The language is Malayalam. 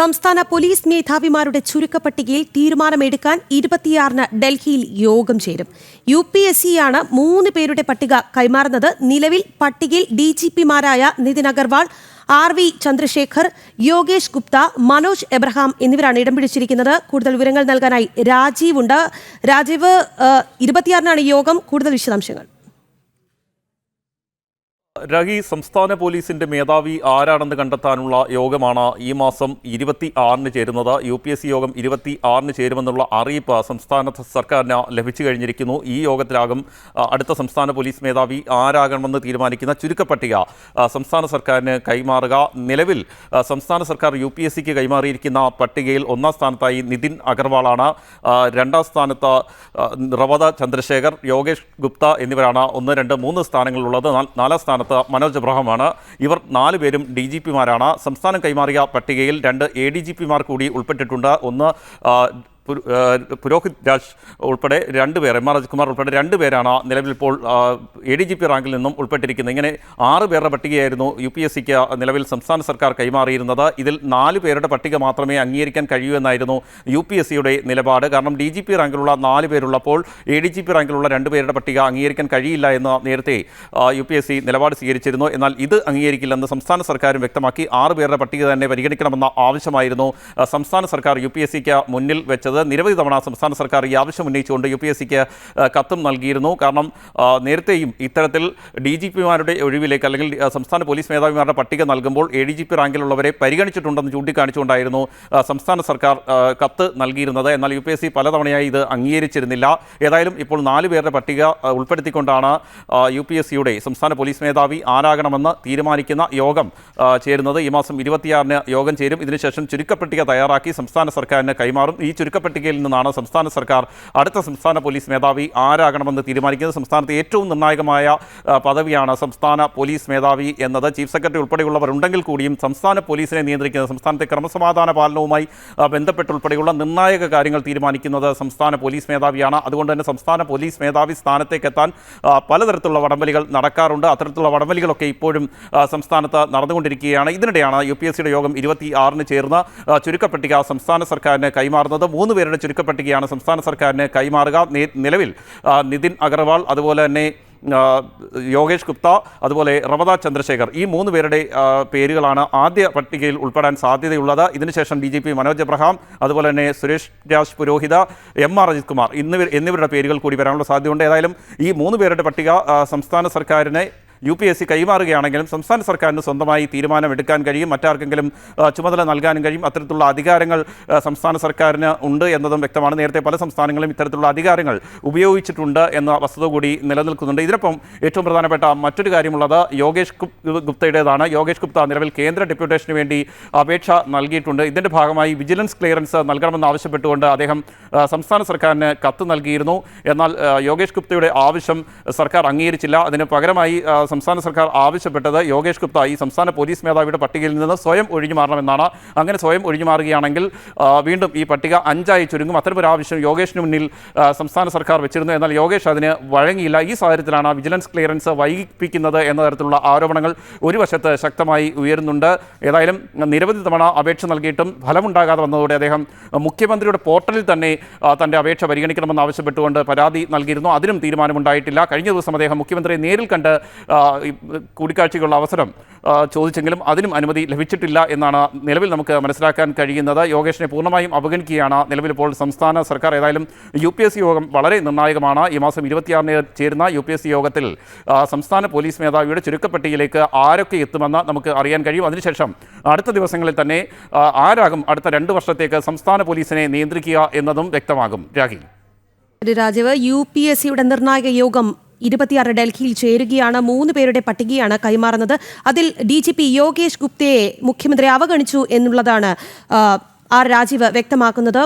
സംസ്ഥാന പോലീസ് മേധാവിമാരുടെ ചുരുക്കപ്പട്ടികയിൽ തീരുമാനമെടുക്കാൻ 26-ന് ഡൽഹിയിൽ യോഗം ചേരും. UPSCയാണ് 3 പേരുടെ പട്ടിക കൈമാറുന്നത്. നിലവിൽ പട്ടികയിൽ DGPമാരായ നിതിൻ അഗർവാൾ, RV ചന്ദ്രശേഖർ, യോഗേഷ് ഗുപ്ത, മനോജ് എബ്രഹാം എന്നിവരാണ് ഇടം പിടിച്ചിരിക്കുന്നത്. കൂടുതൽ വിവരങ്ങൾ നൽകാനായി രാജീവ് ഉണ്ട്. രാജീവ്, 26-നാണ് യോഗം. കൂടുതൽ വിശദാംശങ്ങൾ. രഹി, സംസ്ഥാന പോലീസിന്റെ മേധാവി ആരാണെന്ന് കണ്ടെത്താനുള്ള യോഗമാണ് ഈ മാസം 26-ന് ചേരുന്നത്. UPSC യോഗം 26-ന് ചേരുമെന്നുള്ള അറിയിപ്പ് സംസ്ഥാന സർക്കാരിന് ലഭിച്ചു കഴിഞ്ഞിരിക്കുന്നു. ഈ യോഗത്തിലാകും അടുത്ത സംസ്ഥാന പോലീസ് മേധാവി ആരാകണമെന്ന് തീരുമാനിക്കുന്ന ചുരുക്കപ്പട്ടിക സംസ്ഥാന സർക്കാരിന് കൈമാറുക. നിലവിൽ സംസ്ഥാന സർക്കാർ UPSCക്ക് കൈമാറിയിരിക്കുന്ന പട്ടികയിൽ 1-ാം സ്ഥാനത്തായി നിതിൻ അഗർവാളാണ്. 2-ാം സ്ഥാനത്ത് റവദ ചന്ദ്രശേഖർ, യോഗേഷ് ഗുപ്ത എന്നിവരാണ് 1, 2, 3 സ്ഥാനങ്ങളിലുള്ളത്. 4-ാം സ്ഥാനത്ത് മനോജ് എബ്രഹാമാണ്. ഇവർ 4 പേരും DGPമാരാണ്. സംസ്ഥാനം കൈമാറിയ പട്ടികയിൽ 2 ADGPമാർ കൂടി ഉൾപ്പെട്ടിട്ടുണ്ട്. ഒന്ന് പുരോഹിത് രാജ് ഉൾപ്പെടെ 2 പേർ, MR രാജ്കുമാർ ഉൾപ്പെടെ 2 പേരാണ് നിലവിൽ ഇപ്പോൾ ADGP റാങ്കിൽ നിന്നും ഉൾപ്പെട്ടിരിക്കുന്നത്. ഇങ്ങനെ 6 പേരുടെ പട്ടികയായിരുന്നു UPSCക്ക് നിലവിൽ സംസ്ഥാന സർക്കാർ കൈമാറിയിരുന്നത്. ഇതിൽ 4 പേരുടെ പട്ടിക മാത്രമേ അംഗീകരിക്കാൻ കഴിയൂ എന്നായിരുന്നു UPSCയുടെ നിലപാട്. കാരണം DGP റാങ്കിലുള്ള 4 പേരുള്ളപ്പോൾ ADGP റാങ്കിലുള്ള 2 പേരുടെ പട്ടിക അംഗീകരിക്കാൻ കഴിയില്ല എന്ന് നേരത്തെ UPSC നിലപാട് സ്വീകരിച്ചിരുന്നു. എന്നാൽ ഇത് അംഗീകരിക്കില്ലെന്ന് സംസ്ഥാന സർക്കാരും വ്യക്തമാക്കി. 6 പേരുടെ പട്ടിക തന്നെ പരിഗണിക്കണമെന്ന ആവശ്യമായിരുന്നു സംസ്ഥാന സർക്കാർ UPSCക്ക് മുന്നിൽ വെച്ചത്. നിരവധി തവണ സംസ്ഥാന സർക്കാർ ഈ ആവശ്യം ഉന്നയിച്ചുകൊണ്ട് UPSCക്ക് കത്തും നൽകിയിരുന്നു. കാരണം നേരത്തെയും ഇത്തരത്തിൽ DGPമാരുടെ ഒഴിവിലേക്ക് അല്ലെങ്കിൽ സംസ്ഥാന പോലീസ് മേധാവിമാരുടെ പട്ടിക നൽകുമ്പോൾ ADGP റാങ്കിലുള്ളവരെ പരിഗണിച്ചിട്ടുണ്ടെന്ന് ചൂണ്ടിക്കാണിച്ചുകൊണ്ടായിരുന്നു സംസ്ഥാന സർക്കാർ കത്ത് നൽകിയിരുന്നത്. എന്നാൽ UPSC പലതവണയായി ഇത് അംഗീകരിച്ചിരുന്നില്ല. ഏതായാലും ഇപ്പോൾ 4 പേരുടെ പട്ടിക ഉൾപ്പെടുത്തിക്കൊണ്ടാണ് UPSCയുടെ സംസ്ഥാന പോലീസ് മേധാവി ആരാകണമെന്ന് തീരുമാനിക്കുന്ന യോഗം ചേരുന്നത്. ഈ മാസം 26-ന് യോഗം ചേരും. ഇതിനുശേഷം ചുരുക്കപ്പട്ടിക തയ്യാറാക്കി സംസ്ഥാന സർക്കാരിന് കൈമാറും. ഈ ചുരുക്കപ്പട്ടികയിൽ നിന്നാണ് സംസ്ഥാന സർക്കാർ അടുത്ത സംസ്ഥാന പോലീസ് മേധാവി ആരാകണമെന്ന് തീരുമാനിക്കുന്നത്. സംസ്ഥാനത്തെ ഏറ്റവും നിർണായകമായ പദവിയാണ് സംസ്ഥാന പോലീസ് മേധാവി എന്നത്. ചീഫ് സെക്രട്ടറി ഉൾപ്പെടെയുള്ളവർ ഉണ്ടെങ്കിൽ കൂടിയും സംസ്ഥാന പോലീസിനെ നിയന്ത്രിക്കുന്നത്, സംസ്ഥാനത്തെ ക്രമസമാധാന പാലനവുമായി ബന്ധപ്പെട്ടുൾപ്പെടെയുള്ള നിർണായക കാര്യങ്ങൾ തീരുമാനിക്കുന്നത് സംസ്ഥാന പോലീസ് മേധാവിയാണ്. അതുകൊണ്ട് തന്നെ സംസ്ഥാന പോലീസ് മേധാവി സ്ഥാനത്തേക്ക് എത്താൻ പലതരത്തിലുള്ള വടംവലികൾ നടക്കാറുണ്ട്. അത്തരത്തിലുള്ള വടംവലികളൊക്കെ ഇപ്പോഴും സംസ്ഥാനത്ത് നടന്നുകൊണ്ടിരിക്കുകയാണ്. ഇതിനിടെയാണ് UPSCയുടെ യോഗം 26-ന് ചേർന്ന് ചുരുക്കപ്പട്ടിക സംസ്ഥാന സർക്കാരിന് കൈമാറുന്നത്. 3 പേരുടെ ചുരുക്കപ്പട്ടികയാണ് സംസ്ഥാന സർക്കാരിന് കൈമാറുക. നിലവിൽ നിതിൻ അഗർവാൾ, അതുപോലെ തന്നെ യോഗേഷ് ഗുപ്ത, അതുപോലെ റവദ ചന്ദ്രശേഖർ, ഈ 3 പേരുടെ പേരുകളാണ് ആദ്യ പട്ടികയിൽ ഉൾപ്പെടാൻ സാധ്യതയുള്ളത്. ഇതിനുശേഷം DGP മനോജ് എബ്രഹാം, അതുപോലെ തന്നെ സുരേഷ് രാജ് പുരോഹിത, MR രാജ്കുമാർ എന്നിവരുടെ പേരുകൾ കൂടി വരാനുള്ള സാധ്യതയുണ്ട്. ഏതായാലും ഈ 3 പേരുടെ പട്ടിക സംസ്ഥാന സർക്കാരിനെ UPSC കൈമാറുകയാണെങ്കിലും സംസ്ഥാന സർക്കാരിന് സ്വന്തമായി തീരുമാനമെടുക്കാൻ കഴിയും. മറ്റാർക്കെങ്കിലും ചുമതല നൽകാനും കഴിയും. അത്തരത്തിലുള്ള അധികാരങ്ങൾ സംസ്ഥാന സർക്കാരിന് ഉണ്ട് എന്നതും വ്യക്തമാണ്. നേരത്തെ പല സംസ്ഥാനങ്ങളും ഇത്തരത്തിലുള്ള അധികാരങ്ങൾ ഉപയോഗിച്ചിട്ടുണ്ട് എന്ന വസ്തുത കൂടി നിലനിൽക്കുന്നുണ്ട്. ഇതിനൊപ്പം ഏറ്റവും പ്രധാനപ്പെട്ട മറ്റൊരു കാര്യമുള്ളത് യോഗേഷ് ഗുപ്തയുടേതാണ്. യോഗേഷ് ഗുപ്ത നിലവിൽ കേന്ദ്ര ഡെപ്യൂട്ടേഷന് വേണ്ടി അപേക്ഷ നൽകിയിട്ടുണ്ട്. ഇതിൻ്റെ ഭാഗമായി വിജിലൻസ് ക്ലിയറൻസ് നൽകണമെന്ന് ആവശ്യപ്പെട്ടുകൊണ്ട് അദ്ദേഹം സംസ്ഥാന സർക്കാരിന് കത്ത് നൽകിയിരുന്നു. എന്നാൽ യോഗേഷ് ഗുപ്തയുടെ ആവശ്യം സർക്കാർ അംഗീകരിച്ചില്ല. അതിന് പകരമായി സംസ്ഥാന സർക്കാർ ആവശ്യപ്പെട്ടത് യോഗേഷ് ഗുപ്ത ഈ സംസ്ഥാന പോലീസ് മേധാവിയുടെ പട്ടികയിൽ നിന്ന് സ്വയം ഒഴിഞ്ഞു മാറണമെന്നാണ്. അങ്ങനെ സ്വയം ഒഴിഞ്ഞു മാറുകയാണെങ്കിൽ വീണ്ടും ഈ പട്ടിക 5ആയി ചുരുങ്ങും. അത്തരമൊരു ആവശ്യം യോഗേഷിന് മുന്നിൽ സംസ്ഥാന സർക്കാർ വെച്ചിരുന്നു. എന്നാൽ യോഗേഷ് അതിന് വഴങ്ങിയില്ല. ഈ സാഹചര്യത്തിലാണ് വിജിലൻസ് ക്ലിയറൻസ് വൈകിപ്പിക്കുന്നത് എന്ന തരത്തിലുള്ള ആരോപണങ്ങൾ ഒരു വശത്ത് ശക്തമായി ഉയരുന്നുണ്ട്. ഏതായാലും നിരവധി തവണ അപേക്ഷ നൽകിയിട്ടും ഫലമുണ്ടാകാതെ വന്നതോടെ അദ്ദേഹം മുഖ്യമന്ത്രിയുടെ പോർട്ടലിൽ തന്നെ തൻ്റെ അപേക്ഷ പരിഗണിക്കണമെന്ന് ആവശ്യപ്പെട്ടുകൊണ്ട് പരാതി നൽകിയിരുന്നു. അതിനും തീരുമാനമുണ്ടായിട്ടില്ല. കഴിഞ്ഞ ദിവസം അദ്ദേഹം മുഖ്യമന്ത്രിയെ നേരിൽ കണ്ട് കൂടിക്കാഴ്ചയ്ക്കുള്ള അവസരം ചോദിച്ചെങ്കിലും അതിനും അനുമതി ലഭിച്ചിട്ടില്ല എന്നാണ് നിലവിൽ നമുക്ക് മനസ്സിലാക്കാൻ കഴിയുന്നത്. യോഗേഷിനെ പൂർണ്ണമായും അവഗണിക്കുകയാണ് നിലവിലിപ്പോൾ സംസ്ഥാന സർക്കാർ. ഏതായാലും UPSC യോഗം വളരെ നിർണായകമാണ്. ഈ മാസം 26-ന് ചേരുന്ന UPSC യോഗത്തിൽ സംസ്ഥാന പോലീസ് മേധാവിയുടെ ചുരുക്കപ്പട്ടികയിലേക്ക് ആരൊക്കെ എത്തുമെന്ന് നമുക്ക് അറിയാൻ കഴിയും. അതിനുശേഷം അടുത്ത ദിവസങ്ങളിൽ തന്നെ ആരാകും അടുത്ത 2 വർഷത്തേക്ക് സംസ്ഥാന പോലീസിനെ നിയന്ത്രിക്കുക എന്നതും വ്യക്തമാകും. രാജീവ്, UPSCയുടെ നിർണായക യോഗം 26 ഡൽഹിയിൽ ചേരുകയാണ്. 3 പേരുടെ പട്ടികയാണ് കൈമാറുന്നത്. അതിൽ DGP യോഗേഷ് ഗുപ്തയെ മുഖ്യമന്ത്രി അവഗണിച്ചു എന്നുള്ളതാണ് രാജീവ് വ്യക്തമാക്കുന്നത്.